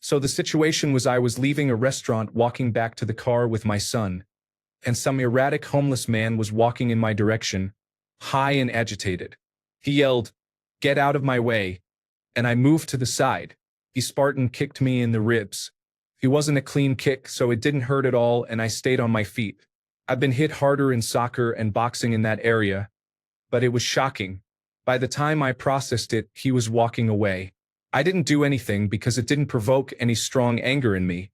So the situation was I was leaving a restaurant walking back to the car with my son, and some erratic homeless man was walking in my direction, high and agitated. He yelled, "Get out of my way," and I moved to the side. He Spartan kicked me in the ribs. It wasn't a clean kick, so it didn't hurt at all, and I stayed on my feet. I've been hit harder in soccer and boxing in that area, but it was shocking. By the time I processed it, he was walking away. I didn't do anything because it didn't provoke any strong anger in me.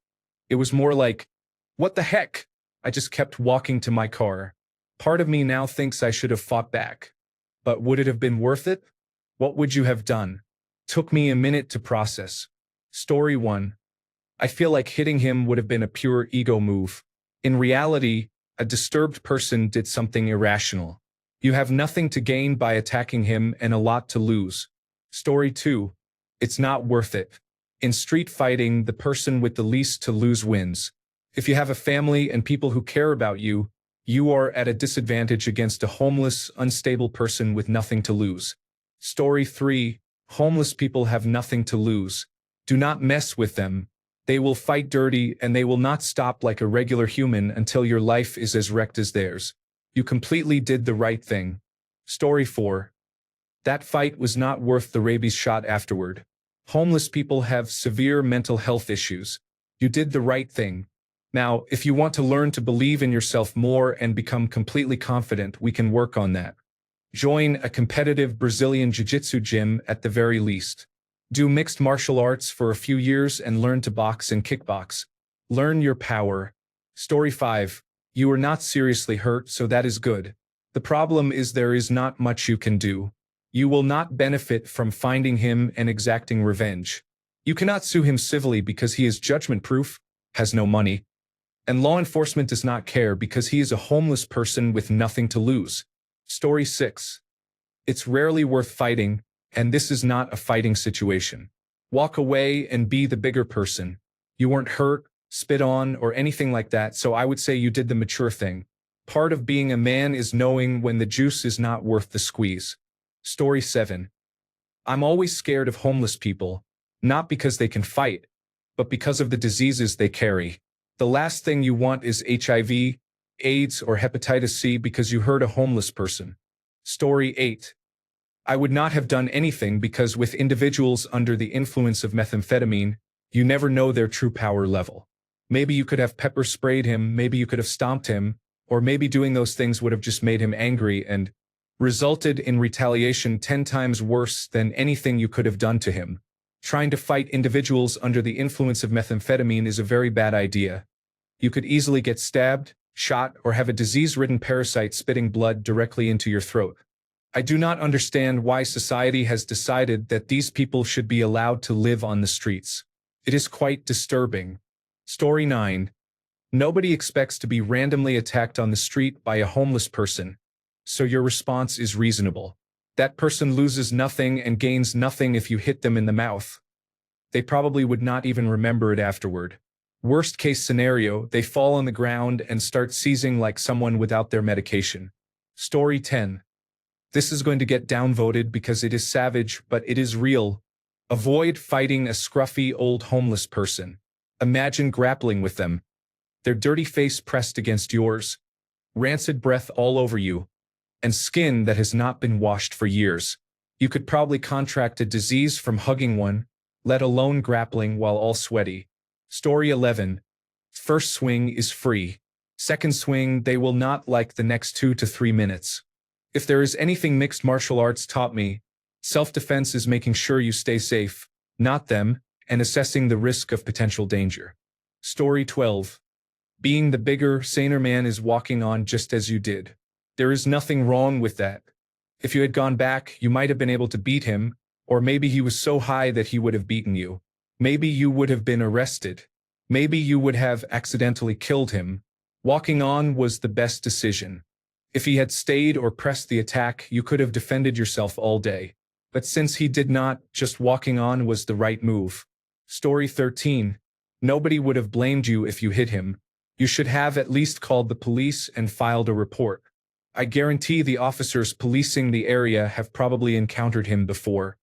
It was more like, what the heck? I just kept walking to my car. Part of me now thinks I should have fought back. But would it have been worth it? What would you have done? Took me a minute to process. Story 1. I feel like hitting him would have been a pure ego move. In reality, a disturbed person did something irrational. You have nothing to gain by attacking him and a lot to lose. Story 2. It's not worth it. In street fighting, the person with the least to lose wins. If you have a family and people who care about you, you are at a disadvantage against a homeless, unstable person with nothing to lose. Story 3. Homeless people have nothing to lose. Do not mess with them. They will fight dirty and they will not stop like a regular human until your life is as wrecked as theirs. You completely did the right thing. Story 4. That fight was not worth the rabies shot afterward. Homeless people have severe mental health issues. You did the right thing. Now, if you want to learn to believe in yourself more and become completely confident, we can work on that. Join a competitive Brazilian jiu-jitsu gym at the very least. Do mixed martial arts for a few years and learn to box and kickbox. Learn your power. Story 5. You are not seriously hurt, so that is good. The problem is there is not much you can do. You will not benefit from finding him and exacting revenge. You cannot sue him civilly because he is judgment-proof, has no money, and law enforcement does not care because he is a homeless person with nothing to lose. Story 6. It's rarely worth fighting, and this is not a fighting situation. Walk away and be the bigger person. You weren't hurt, spit on, or anything like that, so I would say you did the mature thing. Part of being a man is knowing when the juice is not worth the squeeze. Story 7. I'm always scared of homeless people, not because they can fight, but because of the diseases they carry. The last thing you want is HIV, AIDS, or hepatitis C because you hurt a homeless person. Story 8. I would not have done anything because with individuals under the influence of methamphetamine, you never know their true power level. Maybe you could have pepper sprayed him, maybe you could have stomped him, or maybe doing those things would have just made him angry and resulted in retaliation 10 times worse than anything you could have done to him. Trying to fight individuals under the influence of methamphetamine is a very bad idea. You could easily get stabbed, shot, or have a disease-ridden parasite spitting blood directly into your throat. I do not understand why society has decided that these people should be allowed to live on the streets. It is quite disturbing. Story 9. Nobody expects to be randomly attacked on the street by a homeless person, so your response is reasonable. That person loses nothing and gains nothing if you hit them in the mouth. They probably would not even remember it afterward. Worst case scenario, they fall on the ground and start seizing like someone without their medication. Story 10. This is going to get downvoted because it is savage, but it is real. Avoid fighting a scruffy old homeless person. Imagine grappling with them. Their dirty face pressed against yours, rancid breath all over you, and skin that has not been washed for years. You could probably contract a disease from hugging one, let alone grappling while all sweaty. Story 11. First swing is free. Second swing, they will not like the next 2 to 3 minutes. If there is anything mixed martial arts taught me, self-defense is making sure you stay safe, not them, and assessing the risk of potential danger. Story 12. Being the bigger, saner man is walking on just as you did. There is nothing wrong with that. If you had gone back, you might have been able to beat him, or maybe he was so high that he would have beaten you. Maybe you would have been arrested. Maybe you would have accidentally killed him. Walking on was the best decision. If he had stayed or pressed the attack, you could have defended yourself all day. But since he did not, just walking on was the right move. Story 13. Nobody would have blamed you if you hit him. You should have at least called the police and filed a report. I guarantee the officers policing the area have probably encountered him before.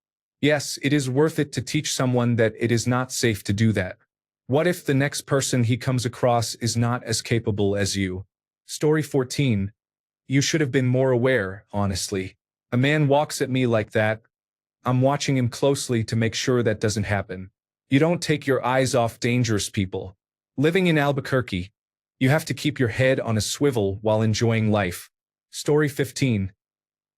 Yes, it is worth it to teach someone that it is not safe to do that. What if the next person he comes across is not as capable as you? Story 14. You should have been more aware, honestly. A man walks at me like that. I'm watching him closely to make sure that doesn't happen. You don't take your eyes off dangerous people. Living in Albuquerque, you have to keep your head on a swivel while enjoying life. Story 15.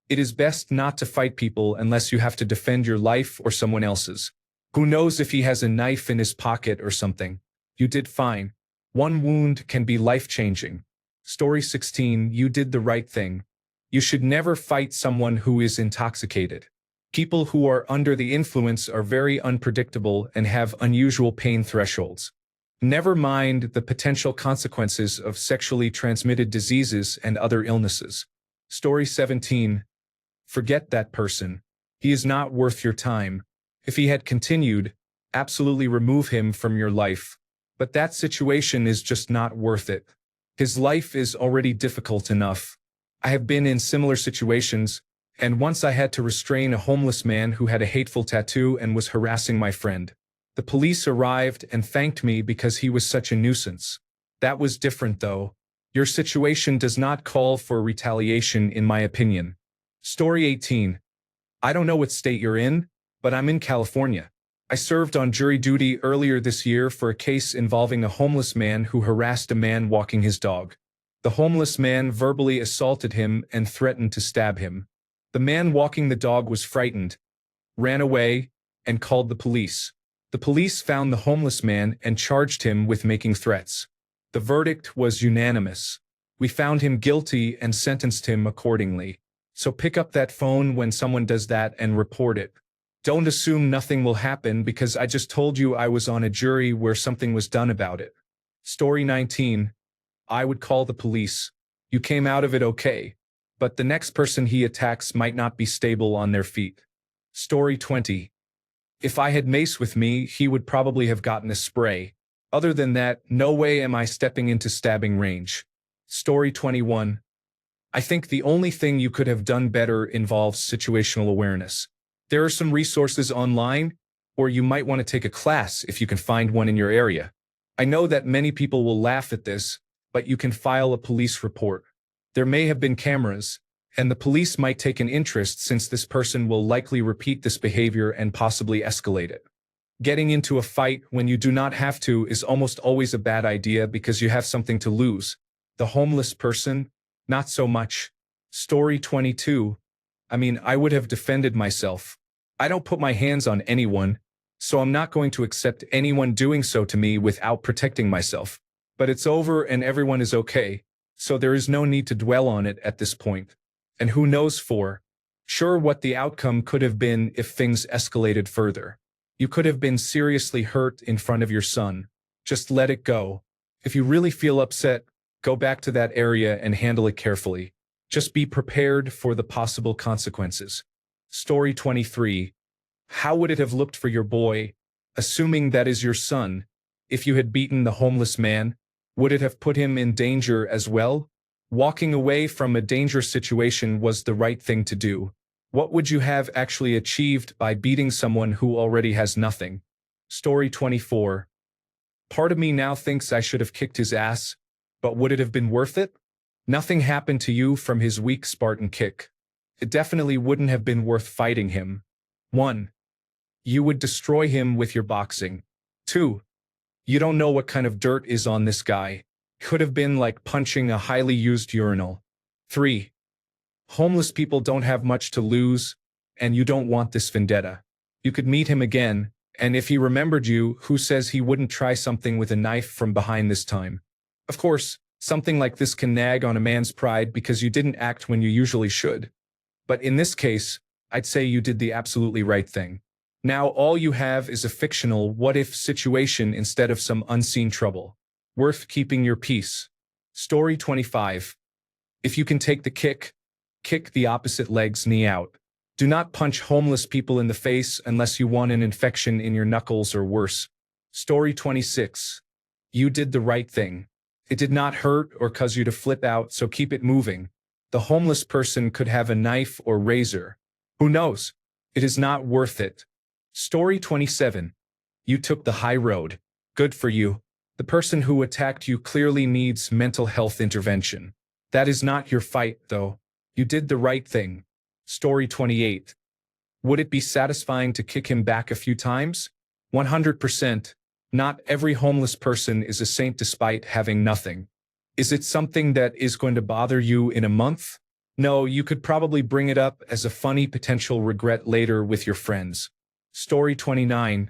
It is best not to fight people unless you have to defend your life or someone else's. Who knows if he has a knife in his pocket or something? You did fine. One wound can be life-changing. Story 16. You did the right thing. You should never fight someone who is intoxicated. People who are under the influence are very unpredictable and have unusual pain thresholds. Never mind the potential consequences of sexually transmitted diseases and other illnesses. Story 17. Forget that person. He is not worth your time. If he had continued, absolutely remove him from your life. But that situation is just not worth it. His life is already difficult enough. I have been in similar situations, and once I had to restrain a homeless man who had a hateful tattoo and was harassing my friend. The police arrived and thanked me because he was such a nuisance. That was different though. Your situation does not call for retaliation in my opinion. Story 18. I don't know what state you're in, but I'm in California. I served on jury duty earlier this year for a case involving a homeless man who harassed a man walking his dog. The homeless man verbally assaulted him and threatened to stab him. The man walking the dog was frightened, ran away, and called the police. The police found the homeless man and charged him with making threats. The verdict was unanimous. We found him guilty and sentenced him accordingly. So pick up that phone when someone does that and report it. Don't assume nothing will happen because I just told you I was on a jury where something was done about it. Story 19. I would call the police. You came out of it okay. But the next person he attacks might not be stable on their feet. Story 20. If I had mace with me, he would probably have gotten a spray. Other than that, no way am I stepping into stabbing range. Story 21. I think the only thing you could have done better involves situational awareness. There are some resources online, or you might want to take a class if you can find one in your area. I know that many people will laugh at this, but you can file a police report. There may have been cameras, and the police might take an interest since this person will likely repeat this behavior and possibly escalate it. Getting into a fight when you do not have to is almost always a bad idea because you have something to lose. The homeless person? Not so much. Story 22. I would have defended myself. I don't put my hands on anyone, so I'm not going to accept anyone doing so to me without protecting myself. But it's over and everyone is okay, so there is no need to dwell on it at this point. And who knows for sure what the outcome could have been if things escalated further. You could have been seriously hurt in front of your son. Just let it go. If you really feel upset, go back to that area and handle it carefully. Just be prepared for the possible consequences. Story 23. How would it have looked for your boy, assuming that is your son, if you had beaten the homeless man? Would it have put him in danger as well? Walking away from a dangerous situation was the right thing to do. What would you have actually achieved by beating someone who already has nothing? Story 24. Part of me now thinks I should have kicked his ass, but would it have been worth it? Nothing happened to you from his weak Spartan kick. It definitely wouldn't have been worth fighting him. 1. You would destroy him with your boxing. 2. You don't know what kind of dirt is on this guy. Could have been like punching a highly used urinal. 3. Homeless people don't have much to lose, and you don't want this vendetta. You could meet him again, and if he remembered you, who says he wouldn't try something with a knife from behind this time? Of course, something like this can nag on a man's pride because you didn't act when you usually should. But in this case, I'd say you did the absolutely right thing. Now all you have is a fictional what-if situation instead of some unseen trouble. Worth keeping your peace. Story 25. If you can take the kick, kick the opposite leg's knee out. Do not punch homeless people in the face unless you want an infection in your knuckles or worse. Story 26. You did the right thing. It did not hurt or cause you to flip out, so keep it moving. The homeless person could have a knife or razor. Who knows? It is not worth it. Story 27. You took the high road. Good for you. The person who attacked you clearly needs mental health intervention. That is not your fight, though. You did the right thing. Story 28. Would it be satisfying to kick him back a few times? 100%. Not every homeless person is a saint despite having nothing. Is it something that is going to bother you in a month? No, you could probably bring it up as a funny potential regret later with your friends. Story 29.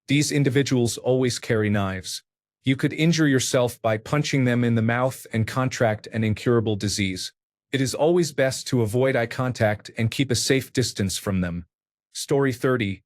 These individuals always carry knives. You could injure yourself by punching them in the mouth and contract an incurable disease. It is always best to avoid eye contact and keep a safe distance from them. Story 30.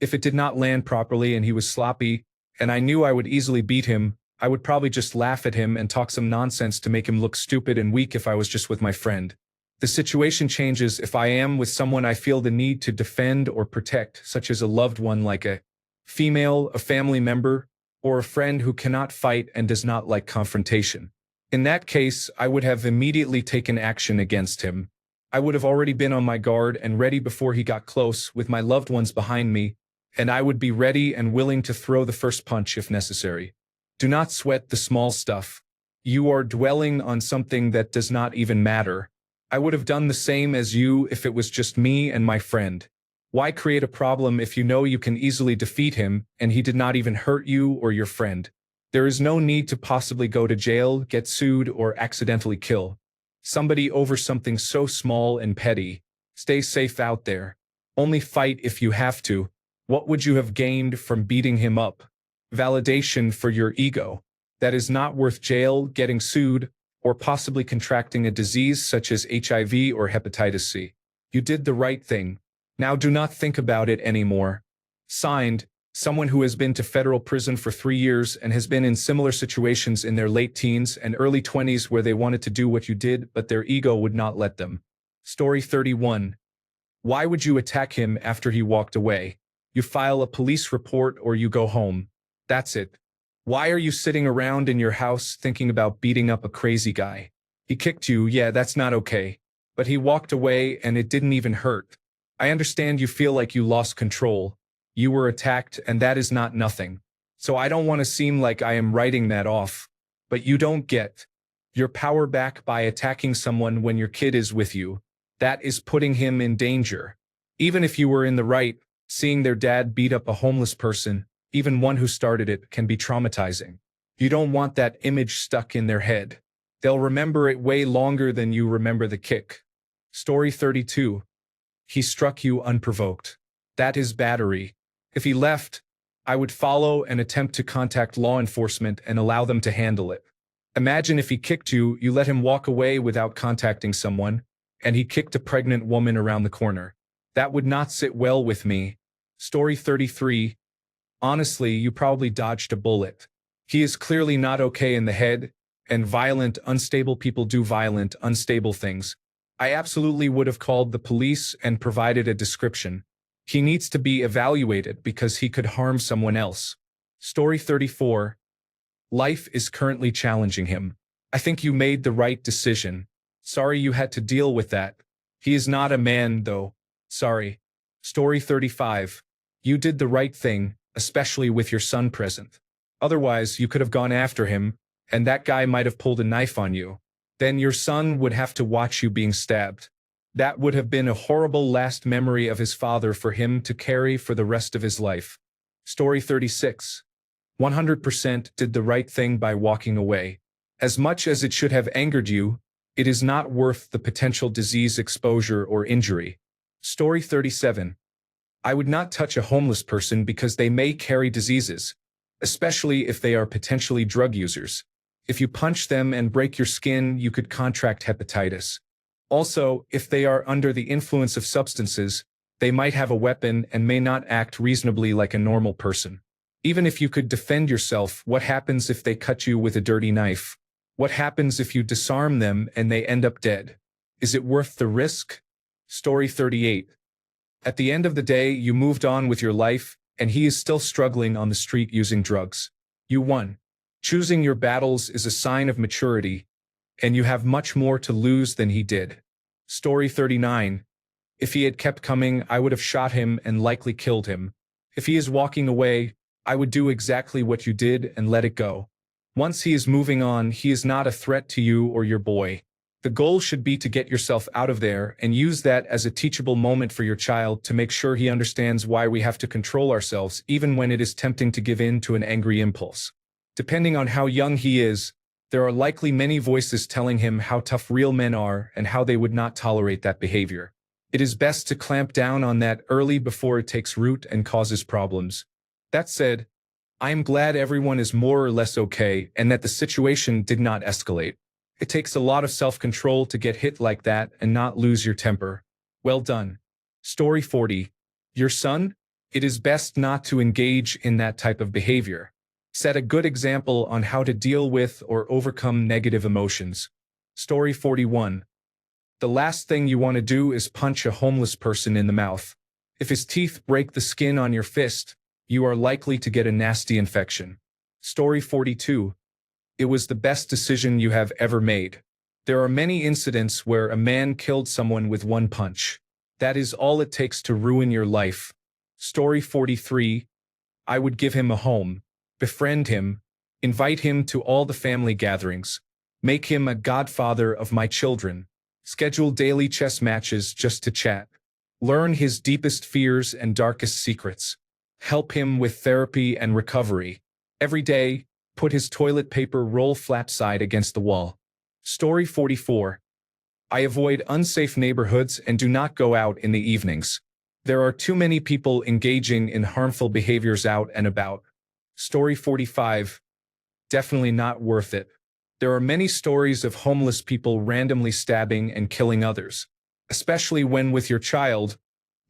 If it did not land properly and he was sloppy, and I knew I would easily beat him, I would probably just laugh at him and talk some nonsense to make him look stupid and weak if I was just with my friend. The situation changes if I am with someone I feel the need to defend or protect, such as a loved one like a female, a family member, or a friend who cannot fight and does not like confrontation. In that case, I would have immediately taken action against him. I would have already been on my guard and ready before he got close, with my loved ones behind me, and I would be ready and willing to throw the first punch if necessary. Do not sweat the small stuff. You are dwelling on something that does not even matter. I would have done the same as you if it was just me and my friend. Why create a problem if you know you can easily defeat him and he did not even hurt you or your friend? There is no need to possibly go to jail, get sued, or accidentally kill somebody over something so small and petty. Stay safe out there. Only fight if you have to. What would you have gained from beating him up? Validation for your ego. That is not worth jail, getting sued, or possibly contracting a disease such as HIV or hepatitis C. You did the right thing. Now do not think about it anymore. Signed, someone who has been to federal prison for 3 years and has been in similar situations in their late teens and early 20s where they wanted to do what you did but their ego would not let them. Story 31. Why would you attack him after he walked away? You file a police report or you go home. That's it. Why are you sitting around in your house thinking about beating up a crazy guy? He kicked you, yeah, that's not okay. But he walked away and it didn't even hurt. I understand you feel like you lost control. You were attacked and that is not nothing. So I don't want to seem like I am writing that off. But you don't get your power back by attacking someone when your kid is with you. That is putting him in danger. Even if you were in the right, seeing their dad beat up a homeless person, even one who started it, can be traumatizing. You don't want that image stuck in their head. They'll remember it way longer than you remember the kick. Story 32. He struck you unprovoked. That is battery. If he left, I would follow and attempt to contact law enforcement and allow them to handle it. Imagine if he kicked you, you let him walk away without contacting someone, and he kicked a pregnant woman around the corner. That would not sit well with me. Story 33. Honestly, you probably dodged a bullet. He is clearly not okay in the head, and violent, unstable people do violent, unstable things. I absolutely would have called the police and provided a description. He needs to be evaluated because he could harm someone else. Story 34. Life is currently challenging him. I think you made the right decision. Sorry you had to deal with that. He is not a man, though. Sorry. Story 35. You did the right thing, especially with your son present. Otherwise, you could have gone after him, and that guy might have pulled a knife on you. Then your son would have to watch you being stabbed. That would have been a horrible last memory of his father for him to carry for the rest of his life. Story 36. 100% did the right thing by walking away. As much as it should have angered you, it is not worth the potential disease exposure or injury. Story 37. I would not touch a homeless person because they may carry diseases, especially if they are potentially drug users. If you punch them and break your skin, you could contract hepatitis. Also, if they are under the influence of substances, they might have a weapon and may not act reasonably like a normal person. Even if you could defend yourself, what happens if they cut you with a dirty knife? What happens if you disarm them and they end up dead? Is it worth the risk? Story 38. At the end of the day, you moved on with your life, and he is still struggling on the street using drugs. You won. Choosing your battles is a sign of maturity, and you have much more to lose than he did. Story 39. If he had kept coming, I would have shot him and likely killed him. If he is walking away, I would do exactly what you did and let it go. Once he is moving on, he is not a threat to you or your boy. The goal should be to get yourself out of there and use that as a teachable moment for your child to make sure he understands why we have to control ourselves even when it is tempting to give in to an angry impulse. Depending on how young he is, there are likely many voices telling him how tough real men are and how they would not tolerate that behavior. It is best to clamp down on that early before it takes root and causes problems. That said, I am glad everyone is more or less okay and that the situation did not escalate. It takes a lot of self-control to get hit like that and not lose your temper. Well done. Story 40. Your son? It is best not to engage in that type of behavior. Set a good example on how to deal with or overcome negative emotions. Story 41. The last thing you want to do is punch a homeless person in the mouth. If his teeth break the skin on your fist, you are likely to get a nasty infection. Story 42. It was the best decision you have ever made. There are many incidents where a man killed someone with one punch. That is all it takes to ruin your life. Story 43. I would give him a home, befriend him, invite him to all the family gatherings, make him a godfather of my children, schedule daily chess matches just to chat, learn his deepest fears and darkest secrets, help him with therapy and recovery. Every day, put his toilet paper roll flat side against the wall. Story 44. I avoid unsafe neighborhoods and do not go out in the evenings. There are too many people engaging in harmful behaviors out and about. Story 45. Definitely not worth it. There are many stories of homeless people randomly stabbing and killing others. Especially when with your child,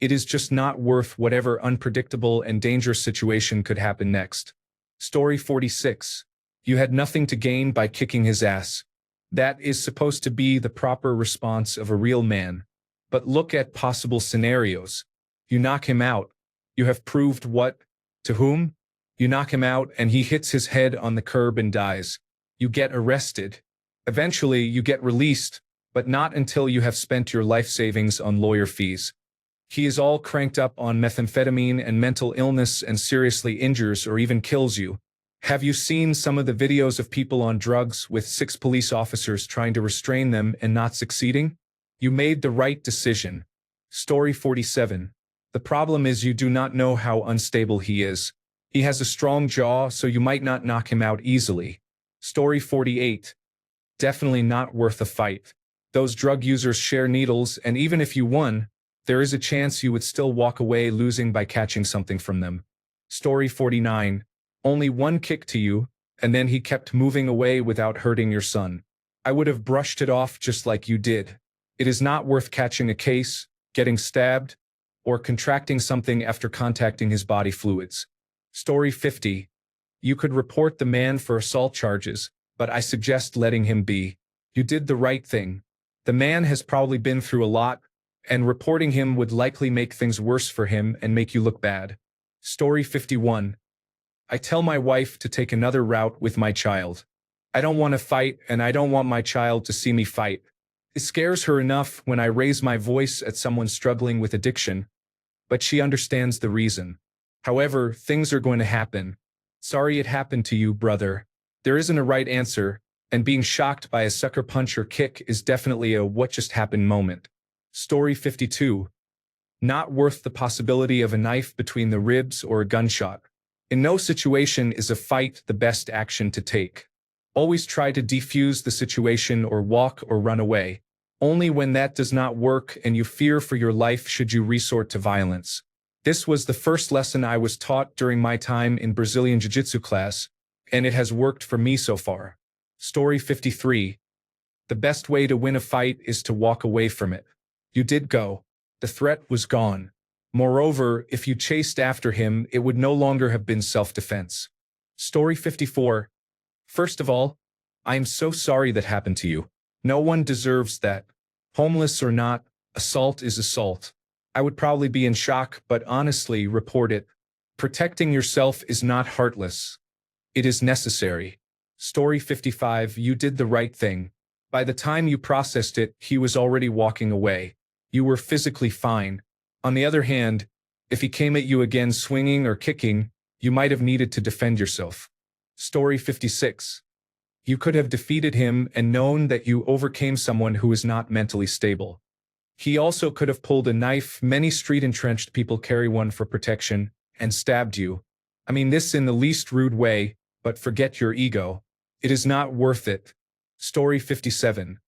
it is just not worth whatever unpredictable and dangerous situation could happen next. Story 46. You had nothing to gain by kicking his ass. That is supposed to be the proper response of a real man. But look at possible scenarios. You knock him out. You have proved what? To whom? You knock him out and he hits his head on the curb and dies. You get arrested. Eventually, you get released, but not until you have spent your life savings on lawyer fees. He is all cranked up on methamphetamine and mental illness and seriously injures or even kills you. Have you seen some of the videos of people on drugs with 6 police officers trying to restrain them and not succeeding? You made the right decision. Story 47. The problem is you do not know how unstable he is. He has a strong jaw, so you might not knock him out easily. Story 48. Definitely not worth a fight. Those drug users share needles, and even if you won, there is a chance you would still walk away losing by catching something from them. Story 49. Only one kick to you, and then he kept moving away without hurting your son. I would have brushed it off just like you did. It is not worth catching a case, getting stabbed, or contracting something after contacting his body fluids. Story 50. You could report the man for assault charges, but I suggest letting him be. You did the right thing. The man has probably been through a lot, and reporting him would likely make things worse for him and make you look bad. Story 51. I tell my wife to take another route with my child. I don't want to fight, and I don't want my child to see me fight. It scares her enough when I raise my voice at someone struggling with addiction, but she understands the reason. However, things are going to happen. Sorry it happened to you, brother. There isn't a right answer, and being shocked by a sucker punch or kick is definitely a what just happened moment. Story 52. Not worth the possibility of a knife between the ribs or a gunshot. In no situation is a fight the best action to take. Always try to defuse the situation or walk or run away. Only when that does not work and you fear for your life should you resort to violence. This was the first lesson I was taught during my time in Brazilian Jiu-Jitsu class, and it has worked for me so far. Story 53. The best way to win a fight is to walk away from it. You did go. The threat was gone. Moreover, if you chased after him, it would no longer have been self-defense. Story 54. First of all, I am so sorry that happened to you. No one deserves that. Homeless or not, assault is assault. I would probably be in shock, but honestly, report it. Protecting yourself is not heartless. It is necessary. Story 55. You did the right thing. By the time you processed it, he was already walking away. You were physically fine. On the other hand, If he came at you again swinging or kicking, you might have needed to defend yourself. Story 56. You could have defeated him and known that you overcame someone who is not mentally stable. He also could have pulled a knife. Many street-entrenched people carry one for protection, and stabbed you. I mean this in the least rude way, but forget your ego. It is not worth it. Story 57.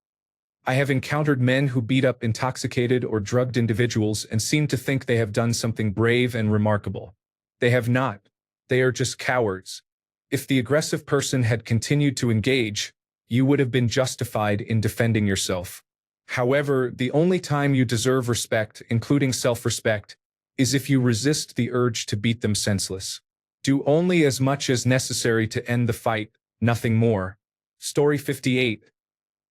I have encountered men who beat up intoxicated or drugged individuals and seem to think they have done something brave and remarkable. They have not. They are just cowards. If the aggressive person had continued to engage, you would have been justified in defending yourself. However, the only time you deserve respect, including self-respect, is if you resist the urge to beat them senseless. Do only as much as necessary to end the fight, nothing more. Story 58.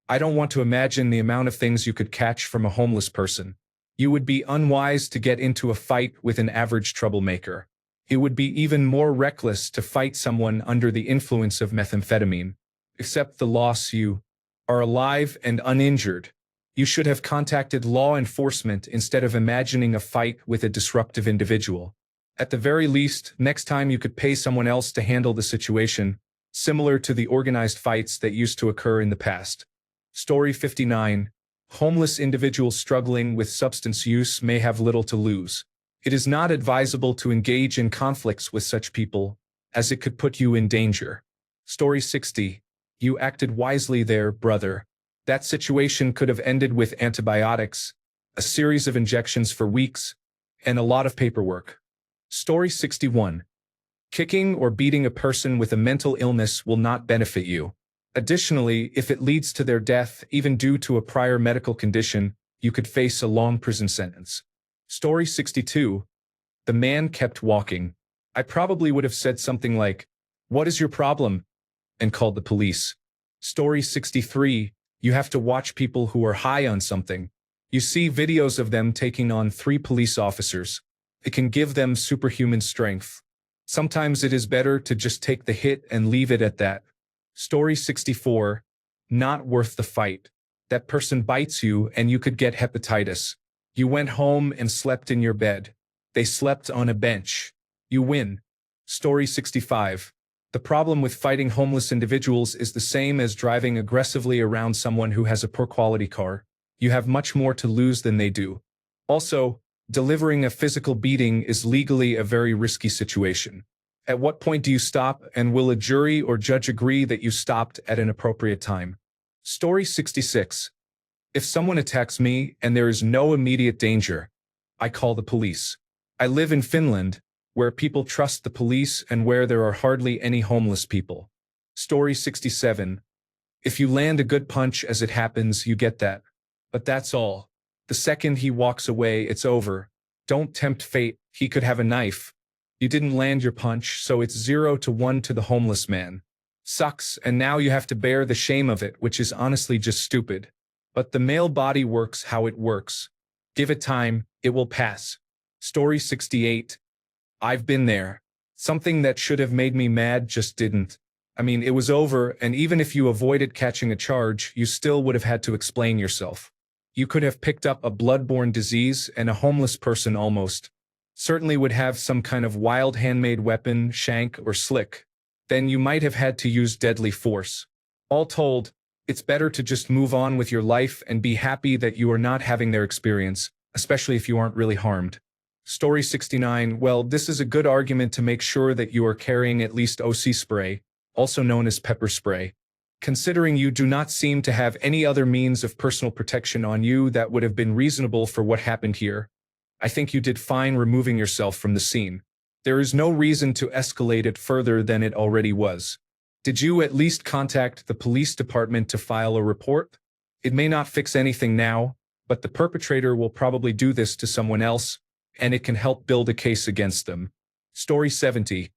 I don't want to imagine the amount of things you could catch from a homeless person. You would be unwise to get into a fight with an average troublemaker. It would be even more reckless to fight someone under the influence of methamphetamine. Except the loss, you are alive and uninjured. You should have contacted law enforcement instead of imagining a fight with a disruptive individual. At the very least, next time you could pay someone else to handle the situation, similar to the organized fights that used to occur in the past. Story 59. Homeless individuals struggling with substance use may have little to lose. It is not advisable to engage in conflicts with such people, as it could put you in danger. Story 60. You acted wisely there, brother. That situation could have ended with antibiotics, a series of injections for weeks, and a lot of paperwork. Story 61. Kicking or beating a person with a mental illness will not benefit you. Additionally, if it leads to their death, even due to a prior medical condition, you could face a long prison sentence. Story 62. The man kept walking. I probably would have said something like, "What is your problem?" and called the police. Story 63. You have to watch people who are high on something. You see videos of them taking on 3 police officers. It can give them superhuman strength. Sometimes it is better to just take the hit and leave it at that. Story 64. Not worth the fight. That person bites you and you could get hepatitis. You went home and slept in your bed. They slept on a bench. You win. Story 65. The problem with fighting homeless individuals is the same as driving aggressively around someone who has a poor quality car. You have much more to lose than they do. Also, delivering a physical beating is legally a very risky situation. At what point do you stop, and will a jury or judge agree that you stopped at an appropriate time? Story 66. If someone attacks me and there is no immediate danger, I call the police. I live in Finland, where people trust the police and where there are hardly any homeless people. Story 67. If you land a good punch as it happens, you get that. But that's all. The second he walks away, it's over. Don't tempt fate, he could have a knife. You didn't land your punch, so it's 0-1 to the homeless man. Sucks, and now you have to bear the shame of it, which is honestly just stupid. But the male body works how it works. Give it time, it will pass. Story 68. I've been there. Something that should have made me mad just didn't. I mean, it was over, and even if you avoided catching a charge, you still would have had to explain yourself. You could have picked up a blood-borne disease, and a homeless person almost certainly would have some kind of wild handmade weapon, shank or slick. Then you might have had to use deadly force. All told, it's better to just move on with your life and be happy that you are not having their experience, especially if you aren't really harmed. Story 69. Well, this is a good argument to make sure that you are carrying at least OC spray, also known as pepper spray. Considering you do not seem to have any other means of personal protection on you that would have been reasonable for what happened here, I think you did fine removing yourself from the scene. There is no reason to escalate it further than it already was. Did you at least contact the police department to file a report? It may not fix anything now, but the perpetrator will probably do this to someone else, and it can help build a case against them. Story 70.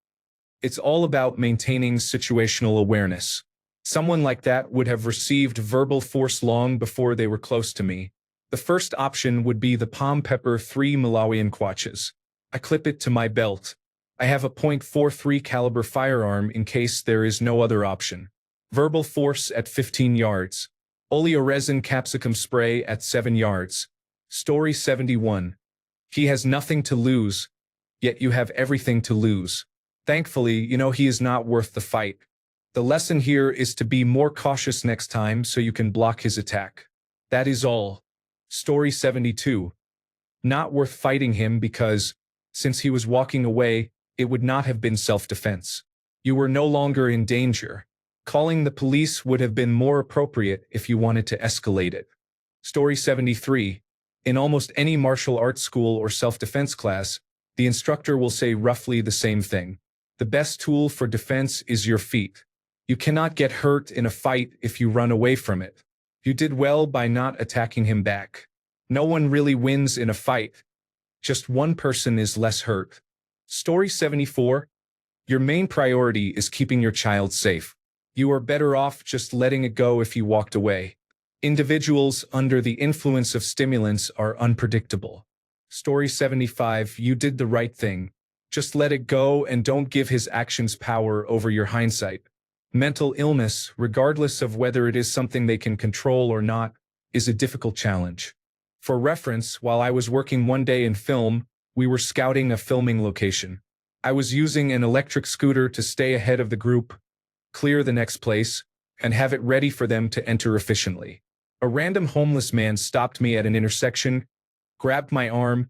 It's all about maintaining situational awareness. Someone like that would have received verbal force long before they were close to me. The first option would be the Palm Pepper 3 Malawian Kwatches. I clip it to my belt. I have a .43 caliber firearm in case there is no other option. Verbal force at 15 yards. Oleoresin capsicum spray at 7 yards. Story 71. He has nothing to lose, yet you have everything to lose. Thankfully, you know he is not worth the fight. The lesson here is to be more cautious next time so you can block his attack. That is all. Story 72. Not worth fighting him because, since he was walking away, it would not have been self-defense. You were no longer in danger. Calling the police would have been more appropriate if you wanted to escalate it. Story 73. In almost any martial arts school or self-defense class, the instructor will say roughly the same thing. The best tool for defense is your feet. You cannot get hurt in a fight if you run away from it. You did well by not attacking him back. No one really wins in a fight. Just one person is less hurt. Story 74. Your main priority is keeping your child safe. You are better off just letting it go if you walked away. Individuals under the influence of stimulants are unpredictable. Story 75. You did the right thing. Just let it go and don't give his actions power over your hindsight. Mental illness, regardless of whether it is something they can control or not, is a difficult challenge. For reference, while I was working one day in film, we were scouting a filming location. I was using an electric scooter to stay ahead of the group, clear the next place, and have it ready for them to enter efficiently. A random homeless man stopped me at an intersection, grabbed my arm,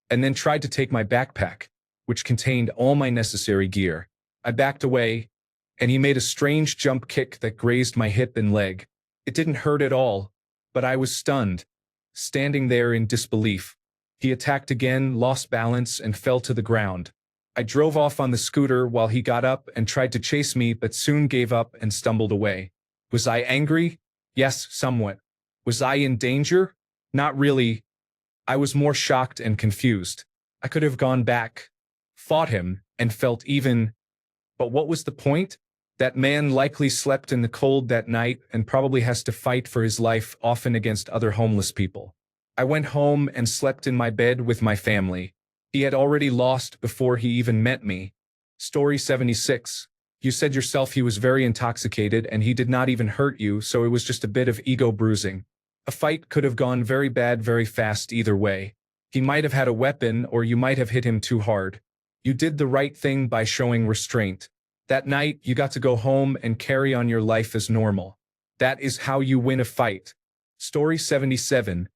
and then tried to take my backpack, which contained all my necessary gear. I backed away, and he made a strange jump kick that grazed my hip and leg. It didn't hurt at all, but I was stunned, standing there in disbelief. He attacked again, lost balance, and fell to the ground. I drove off on the scooter while he got up and tried to chase me but soon gave up and stumbled away. Was I angry? Yes, somewhat. Was I in danger? Not really. I was more shocked and confused. I could have gone back, fought him, and felt even. But what was the point? That man likely slept in the cold that night and probably has to fight for his life, often against other homeless people. I went home and slept in my bed with my family. He had already lost before he even met me. Story 76. You said yourself he was very intoxicated and he did not even hurt you, so it was just a bit of ego bruising. A fight could have gone very bad very fast either way. He might have had a weapon or you might have hit him too hard. You did the right thing by showing restraint. That night, you got to go home and carry on your life as normal. That is how you win a fight. Story 77.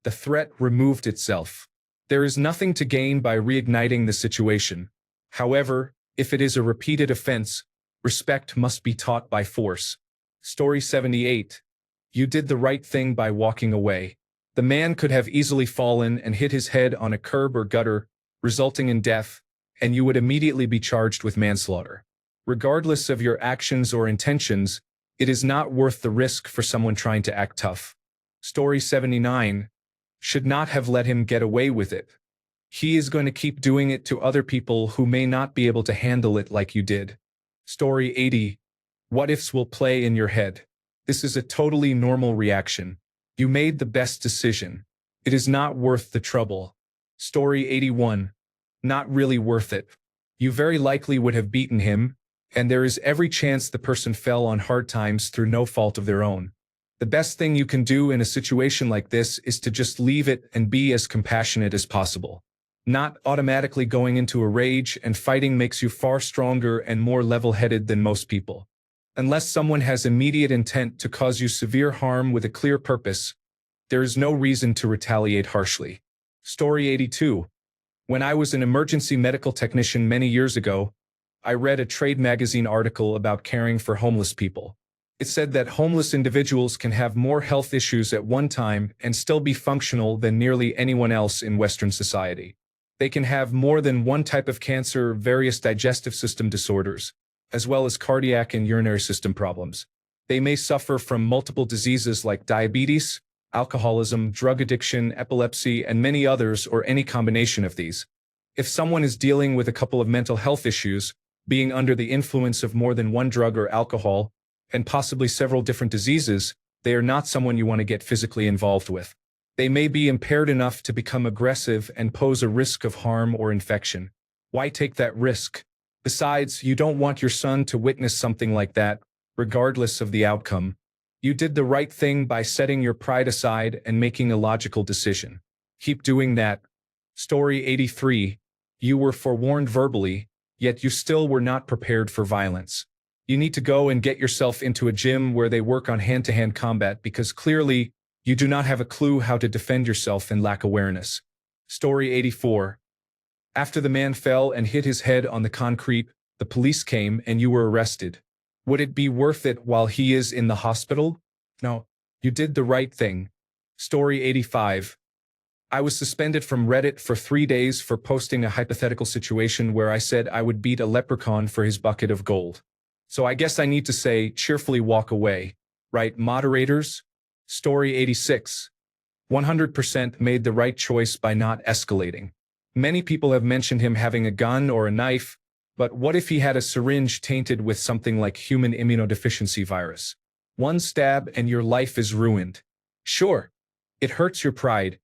The threat removed itself. There is nothing to gain by reigniting the situation. However, if it is a repeated offense, respect must be taught by force. Story 78. You did the right thing by walking away. The man could have easily fallen and hit his head on a curb or gutter, resulting in death, and you would immediately be charged with manslaughter. Regardless of your actions or intentions, it is not worth the risk for someone trying to act tough. Story 79. Should not have let him get away with it. He is going to keep doing it to other people who may not be able to handle it like you did. Story 80. What ifs will play in your head. This is a totally normal reaction. You made the best decision. It is not worth the trouble. Story 81. Not really worth it. You very likely would have beaten him, and there is every chance the person fell on hard times through no fault of their own. The best thing you can do in a situation like this is to just leave it and be as compassionate as possible. Not automatically going into a rage and fighting makes you far stronger and more level-headed than most people. Unless someone has immediate intent to cause you severe harm with a clear purpose, there is no reason to retaliate harshly. Story 82. When I was an emergency medical technician many years ago, I read a trade magazine article about caring for homeless people. It said that homeless individuals can have more health issues at one time and still be functional than nearly anyone else in Western society. They can have more than one type of cancer, various digestive system disorders, as well as cardiac and urinary system problems. They may suffer from multiple diseases like diabetes, alcoholism, drug addiction, epilepsy, and many others, or any combination of these. If someone is dealing with a couple of mental health issues, being under the influence of more than one drug or alcohol, and possibly several different diseases, they are not someone you want to get physically involved with. They may be impaired enough to become aggressive and pose a risk of harm or infection. Why take that risk? Besides, you don't want your son to witness something like that, regardless of the outcome. You did the right thing by setting your pride aside and making a logical decision. Keep doing that. Story 83. You were forewarned verbally, yet you still were not prepared for violence. You need to go and get yourself into a gym where they work on hand-to-hand combat because clearly you do not have a clue how to defend yourself and lack awareness. Story 84. After the man fell and hit his head on the concrete, the police came and you were arrested. Would it be worth it while he is in the hospital? No, you did the right thing. Story 85. I was suspended from Reddit for 3 days for posting a hypothetical situation where I said I would beat a leprechaun for his bucket of gold. So I guess I need to say, cheerfully walk away. Right, moderators? Story 86. 100% made the right choice by not escalating. Many people have mentioned him having a gun or a knife, but what if he had a syringe tainted with something like human immunodeficiency virus? One stab and your life is ruined. Sure, it hurts your pride,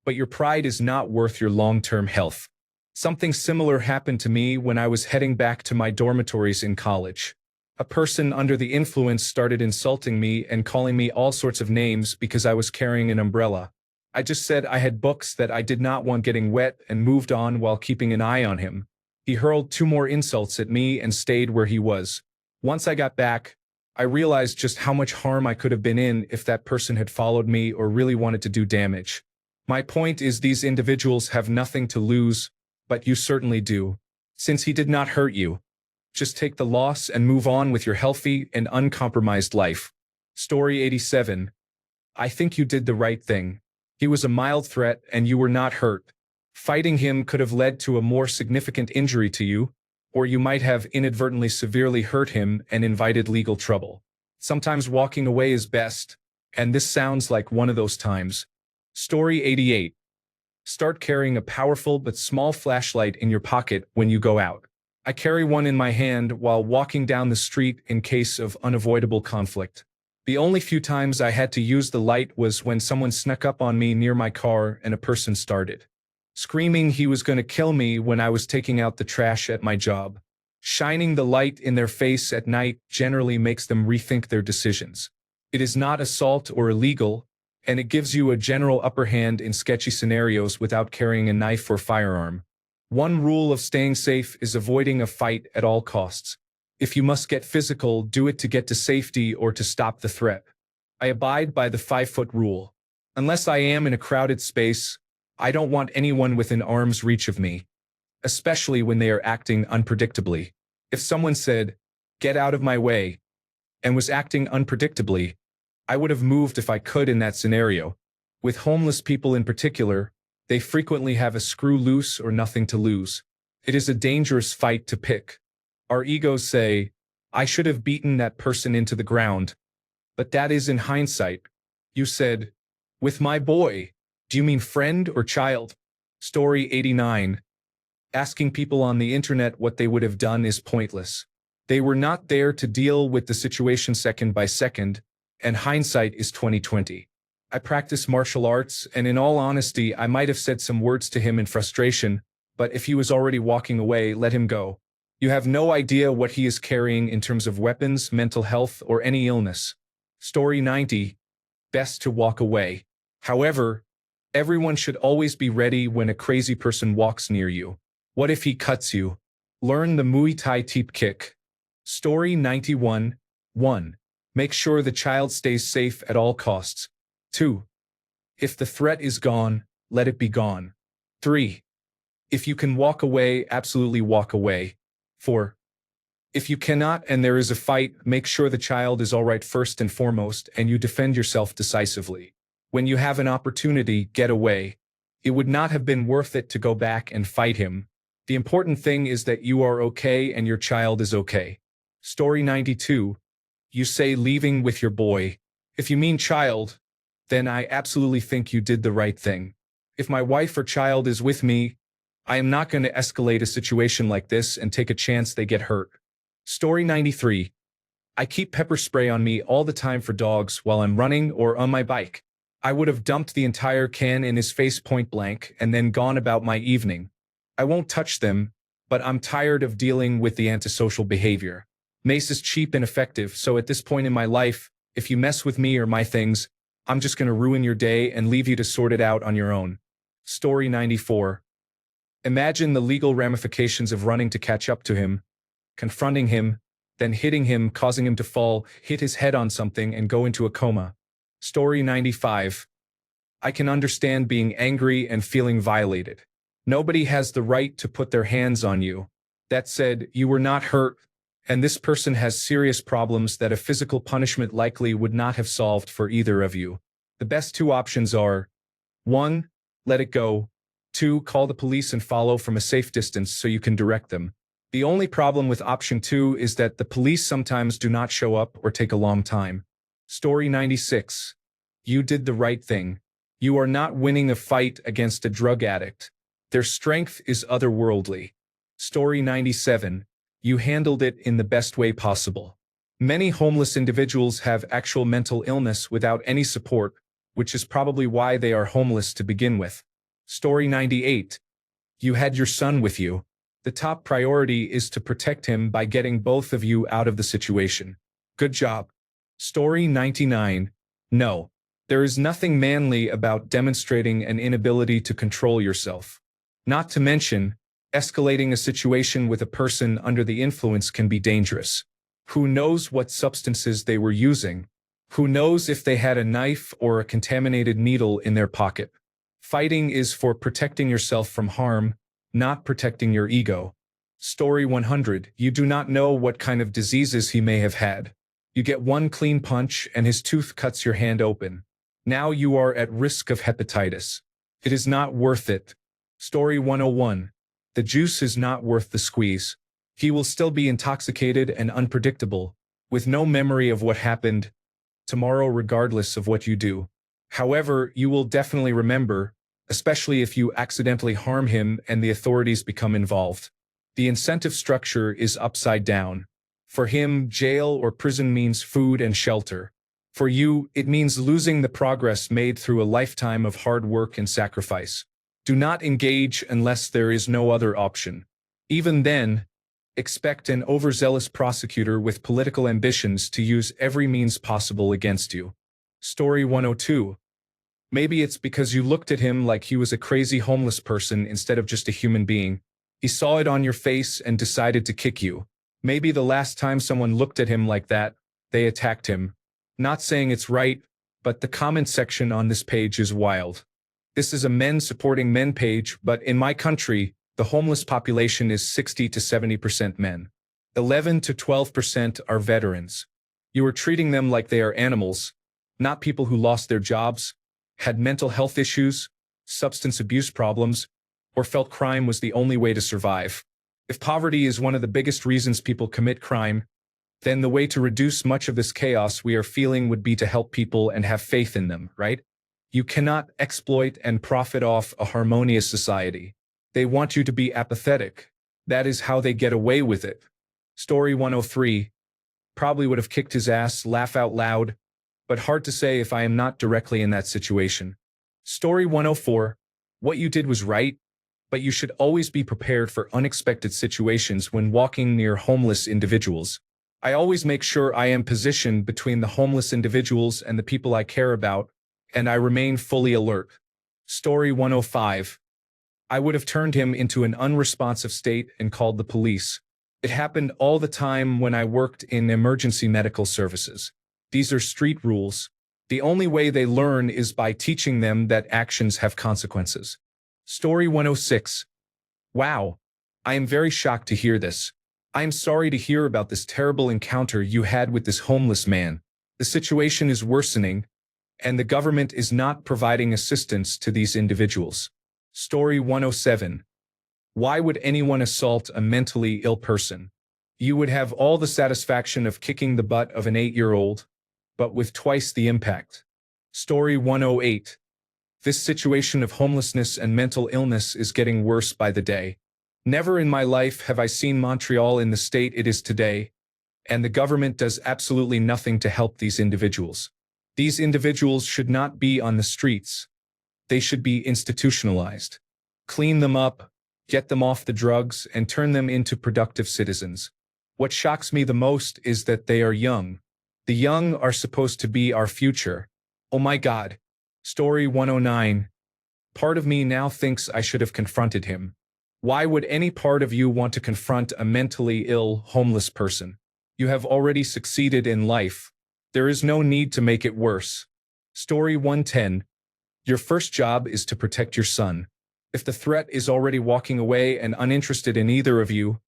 but your pride is not worth your long-term health. Something similar happened to me when I was heading back to my dormitories in college. A person under the influence started insulting me and calling me all sorts of names because I was carrying an umbrella. I just said I had books that I did not want getting wet and moved on while keeping an eye on him. He hurled 2 more insults at me and stayed where he was. Once I got back, I realized just how much harm I could have been in if that person had followed me or really wanted to do damage. My point is these individuals have nothing to lose, but you certainly do. Since he did not hurt you, just take the loss and move on with your healthy and uncompromised life. Story 87. I think you did the right thing. He was a mild threat and you were not hurt. Fighting him could have led to a more significant injury to you, or you might have inadvertently severely hurt him and invited legal trouble. Sometimes walking away is best, and this sounds like one of those times. Story 88. Start carrying a powerful but small flashlight in your pocket when you go out. I carry one in my hand while walking down the street in case of unavoidable conflict. The only few times I had to use the light was when someone snuck up on me near my car and a person started screaming he was going to kill me when I was taking out the trash at my job. Shining the light in their face at night generally makes them rethink their decisions. It is not assault or illegal, and it gives you a general upper hand in sketchy scenarios without carrying a knife or firearm. One rule of staying safe is avoiding a fight at all costs. If you must get physical, do it to get to safety or to stop the threat. I abide by the 5-foot rule. Unless I am in a crowded space, I don't want anyone within arm's reach of me, especially when they are acting unpredictably. If someone said, "Get out of my way," and was acting unpredictably, I would have moved if I could in that scenario. With homeless people in particular, they frequently have a screw loose or nothing to lose. It is a dangerous fight to pick. Our egos say, "I should have beaten that person into the ground." But that is in hindsight. You said, "With my boy." Do you mean friend or child? Story 89. Asking people on the internet what they would have done is pointless. They were not there to deal with the situation second by second, and hindsight is 20/20. I practice martial arts, and in all honesty, I might have said some words to him in frustration, but if he was already walking away, let him go. You have no idea what he is carrying in terms of weapons, mental health, or any illness. Story 90. Best to walk away. However, everyone should always be ready when a crazy person walks near you. What if he cuts you? Learn the Muay Thai teep kick. Story 91. 1. Make sure the child stays safe at all costs. 2. If the threat is gone, let it be gone. 3. If you can walk away, absolutely walk away. 4. If you cannot and there is a fight, make sure the child is all right first and foremost, and you defend yourself decisively. When you have an opportunity, get away. It would not have been worth it to go back and fight him. The important thing is that you are okay and your child is okay. Story 92. You say leaving with your boy. If you mean child, then I absolutely think you did the right thing. If my wife or child is with me, I am not going to escalate a situation like this and take a chance they get hurt. Story 93. I keep pepper spray on me all the time for dogs while I'm running or on my bike. I would have dumped the entire can in his face point blank and then gone about my evening. I won't touch them, but I'm tired of dealing with the antisocial behavior. Mace is cheap and effective, so at this point in my life, if you mess with me or my things, I'm just going to ruin your day and leave you to sort it out on your own. Story 94. Imagine the legal ramifications of running to catch up to him, confronting him, then hitting him, causing him to fall, hit his head on something, and go into a coma. Story 95. I can understand being angry and feeling violated. Nobody has the right to put their hands on you. That said, you were not hurt, and this person has serious problems that a physical punishment likely would not have solved for either of you. The best two options are: 1. Let it go. 2. Call the police and follow from a safe distance so you can direct them. The only problem with option 2 is that the police sometimes do not show up or take a long time. Story 96. You did the right thing. You are not winning a fight against a drug addict. Their strength is otherworldly. Story 97. You handled it in the best way possible. Many homeless individuals have actual mental illness without any support, which is probably why they are homeless to begin with. Story 98. You had your son with you. The top priority is to protect him by getting both of you out of the situation. Good job. Story 99. No. There is nothing manly about demonstrating an inability to control yourself. Not to mention, escalating a situation with a person under the influence can be dangerous. Who knows what substances they were using? Who knows if they had a knife or a contaminated needle in their pocket? Fighting is for protecting yourself from harm, not protecting your ego. Story 100. You do not know what kind of diseases he may have had. You get one clean punch and his tooth cuts your hand open. Now you are at risk of hepatitis. It is not worth it. Story 101. The juice is not worth the squeeze. He will still be intoxicated and unpredictable, with no memory of what happened tomorrow regardless of what you do. However, you will definitely remember, especially if you accidentally harm him and the authorities become involved. The incentive structure is upside down. For him, jail or prison means food and shelter. For you, it means losing the progress made through a lifetime of hard work and sacrifice. Do not engage unless there is no other option. Even then, expect an overzealous prosecutor with political ambitions to use every means possible against you. Story 102. Maybe it's because you looked at him like he was a crazy homeless person instead of just a human being. He saw it on your face and decided to kick you. Maybe the last time someone looked at him like that, they attacked him. Not saying it's right, but the comment section on this page is wild. This is a men supporting men page, but in my country, the homeless population is 60 to 70% men. 11 to 12% are veterans. You are treating them like they are animals, not people who lost their jobs, had mental health issues, substance abuse problems, or felt crime was the only way to survive. If poverty is one of the biggest reasons people commit crime, then the way to reduce much of this chaos we are feeling would be to help people and have faith in them, right? You cannot exploit and profit off a harmonious society. They want you to be apathetic. That is how they get away with it. Story 103. Probably would have kicked his ass, laugh out loud, but hard to say if I am not directly in that situation. Story 104. What you did was right, but you should always be prepared for unexpected situations when walking near homeless individuals. I always make sure I am positioned between the homeless individuals and the people I care about, and I remain fully alert. Story 105. I would have turned him into an unresponsive state and called the police. It happened all the time when I worked in emergency medical services. These are street rules. The only way they learn is by teaching them that actions have consequences. Story 106. Wow. I am very shocked to hear this. I am sorry to hear about this terrible encounter you had with this homeless man. The situation is worsening, and the government is not providing assistance to these individuals. Story 107. Why would anyone assault a mentally ill person? You would have all the satisfaction of kicking the butt of an 8-year-old, but with twice the impact. Story 108. This situation of homelessness and mental illness is getting worse by the day. Never in my life have I seen Montreal in the state it is today, and the government does absolutely nothing to help these individuals. These individuals should not be on the streets. They should be institutionalized. Clean them up, get them off the drugs, and turn them into productive citizens. What shocks me the most is that they are young. The young are supposed to be our future. Oh my God. Story 109. Part of me now thinks I should have confronted him. Why would any part of you want to confront a mentally ill, homeless person? You have already succeeded in life. There is no need to make it worse. Story 110. Your first job is to protect your son. If the threat is already walking away and uninterested in either of you,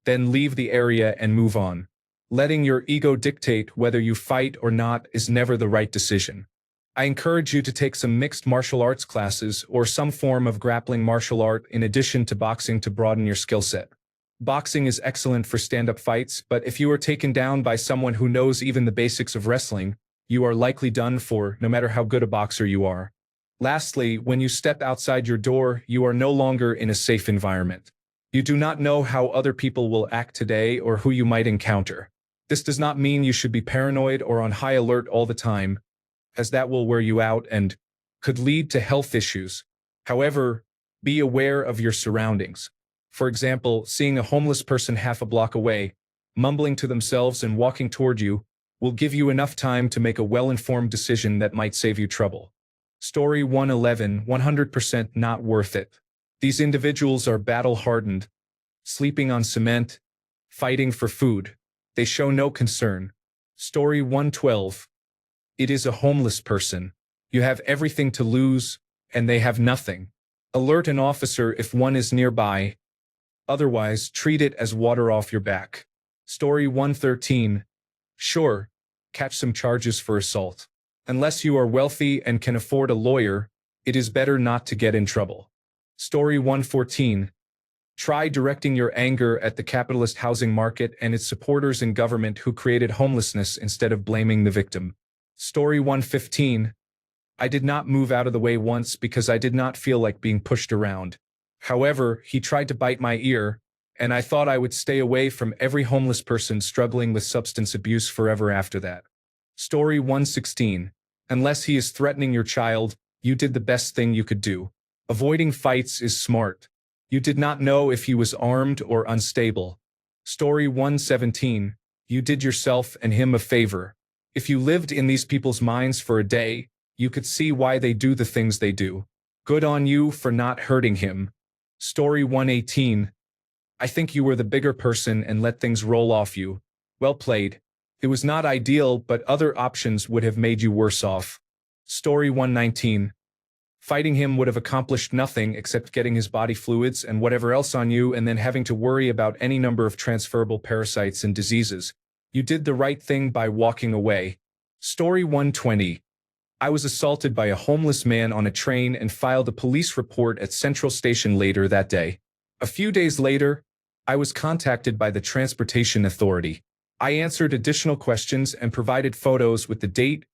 then leave the area and move on. Letting your ego dictate whether you fight or not is never the right decision. I encourage you to take some mixed martial arts classes or some form of grappling martial art in addition to boxing to broaden your skill set. Boxing is excellent for stand-up fights, but if you are taken down by someone who knows even the basics of wrestling, you are likely done for, no matter how good a boxer you are. Lastly, when you step outside your door, you are no longer in a safe environment. You do not know how other people will act today or who you might encounter. This does not mean you should be paranoid or on high alert all the time, as that will wear you out and could lead to health issues. However, be aware of your surroundings. For example, seeing a homeless person half a block away, mumbling to themselves and walking toward you, will give you enough time to make a well-informed decision that might save you trouble. Story 111, 100% not worth it. These individuals are battle-hardened, sleeping on cement, fighting for food. They show no concern. Story 112. It is a homeless person. You have everything to lose, and they have nothing. Alert an officer if one is nearby. Otherwise, treat it as water off your back. Story 113. Sure, catch some charges for assault. Unless you are wealthy and can afford a lawyer, it is better not to get in trouble. Story 114. Try directing your anger at the capitalist housing market and its supporters in government who created homelessness instead of blaming the victim. Story 115. I did not move out of the way once because I did not feel like being pushed around. However, he tried to bite my ear, and I thought I would stay away from every homeless person struggling with substance abuse forever after that. Story 116. Unless he is threatening your child, you did the best thing you could do. Avoiding fights is smart. You did not know if he was armed or unstable. Story 117. You did yourself and him a favor. If you lived in these people's minds for a day, you could see why they do the things they do. Good on you for not hurting him. Story 118. I think you were the bigger person and let things roll off you. Well played. It was not ideal, but other options would have made you worse off. Story 119. Fighting him would have accomplished nothing except getting his body fluids and whatever else on you and then having to worry about any number of transferable parasites and diseases. You did the right thing by walking away. Story 120. I was assaulted by a homeless man on a train and filed a police report at Central Station later that day. A few days later, I was contacted by the Transportation Authority. I answered additional questions and provided photos with the date,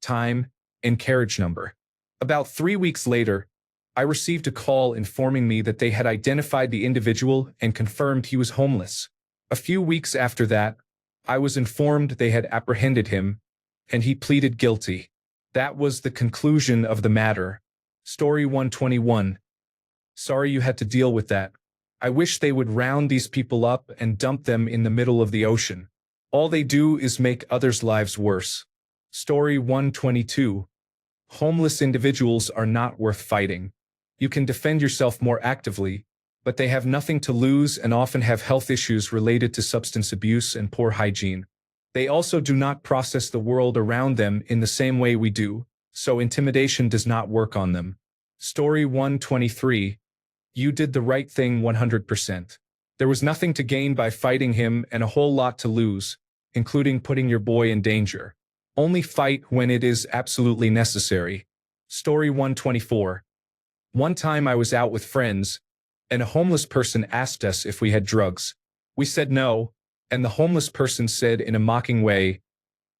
time, and carriage number. About 3 weeks later, I received a call informing me that they had identified the individual and confirmed he was homeless. A few weeks after that, I was informed they had apprehended him, and he pleaded guilty. That was the conclusion of the matter. Story 121. Sorry you had to deal with that. I wish they would round these people up and dump them in the middle of the ocean. All they do is make others' lives worse. Story 122. Homeless individuals are not worth fighting. You can defend yourself more actively, but they have nothing to lose and often have health issues related to substance abuse and poor hygiene. They also do not process the world around them in the same way we do, so intimidation does not work on them. Story 123. You did the right thing 100%. There was nothing to gain by fighting him and a whole lot to lose, including putting your boy in danger. Only fight when it is absolutely necessary. Story 124. One time I was out with friends, and a homeless person asked us if we had drugs. We said no, and the homeless person said in a mocking way,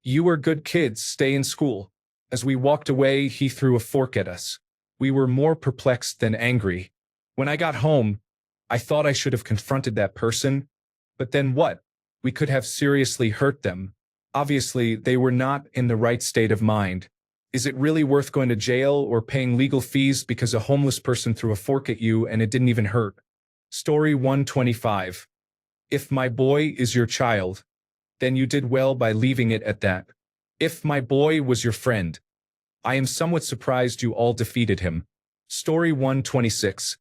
"You are good kids, stay in school." As we walked away, he threw a fork at us. We were more perplexed than angry. When I got home, I thought I should have confronted that person, but then what? We could have seriously hurt them. Obviously, they were not in the right state of mind. Is it really worth going to jail or paying legal fees because a homeless person threw a fork at you and it didn't even hurt? Story 125. If my boy is your child, then you did well by leaving it at that. If my boy was your friend, I am somewhat surprised you all defeated him. Story 126.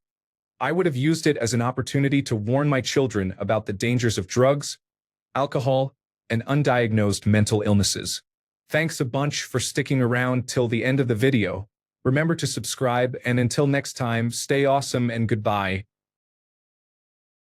I would have used it as an opportunity to warn my children about the dangers of drugs, alcohol, and undiagnosed mental illnesses. Thanks a bunch for sticking around till the end of the video. Remember to subscribe, and until next time, stay awesome and goodbye.